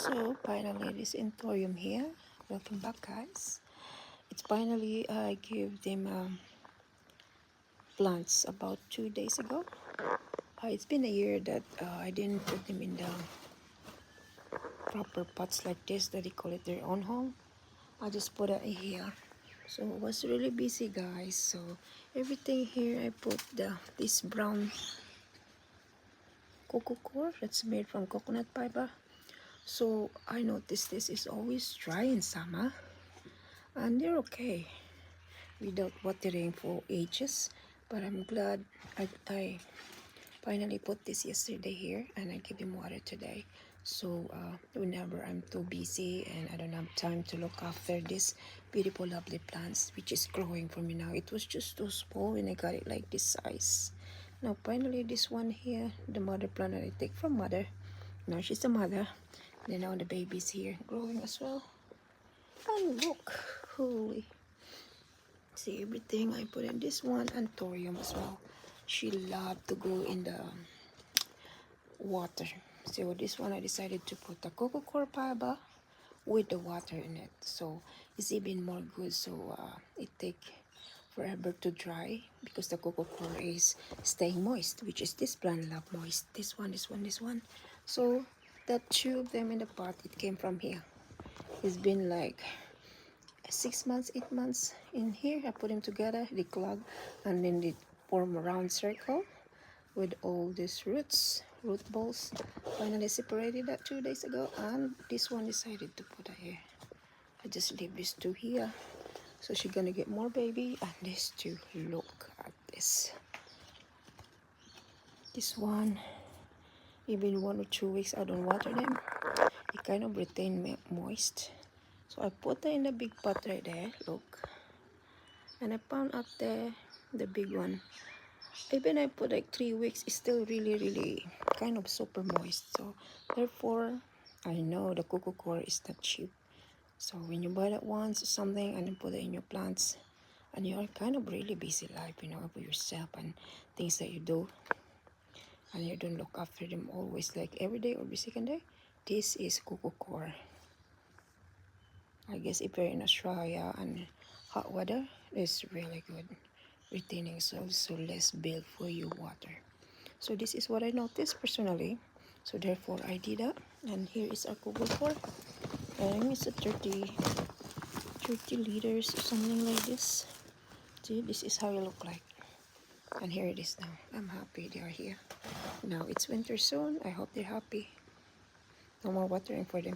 So finally this Entorium here. Welcome back, guys. It's finally I gave them plants about 2 days ago. It's been a year that I didn't put them in the proper pots like this that they call it their own home. I just put it here. So I was really busy, guys. So everything here I put this brown coco core that's made from coconut fiber. So I noticed this is always dry in summer and they're okay without watering for ages, but I'm glad I finally put this yesterday here and I give him water today. So whenever I'm too busy and I don't have time to look after this beautiful lovely plants which is growing for me now, it was just too small when I got it like this size. Now finally this one here, the mother plant that I take from mother, now she's the mother, then now the baby's here growing as well. And look, holy, see everything I put in this one, and thorium as well. She loved to go in the water. So this one I decided to put the coco coir fiber with the water in it, so it's even more good. So it take forever to dry because the coco coir is staying moist, which is this plant love moist. This one. So that two of them in the pot, it came from here. It's been like 6 months, 8 months in here. I put them together, they clog, and then they form a round circle with all these root balls. Finally separated that 2 days ago, and this one decided to put it here. I just leave these two here, so she's gonna get more baby. And these two, look at this. This one, even 1 or 2 weeks I don't water them, it kind of retain moist. So I put it in the big pot right there, look. And I found out the big one, even I put like 3 weeks, it's still really kind of super moist. So therefore I know the coco coir is not cheap. So when you buy that once or something and then put it in your plants and you're kind of really busy life, you know, for yourself and things that you do, and you don't look after them always like every day or every second day, this is coco coir. I guess if you're in Australia and hot weather, it's really good retaining soil, so less bill for your water. So this is what I noticed personally, so therefore I did that. And here is our coco coir, and it's a 30 liters or something like this. See, this is how it look like, and here it is now. I'm happy they are here. Now it's winter soon. I hope they're happy. No more watering for them.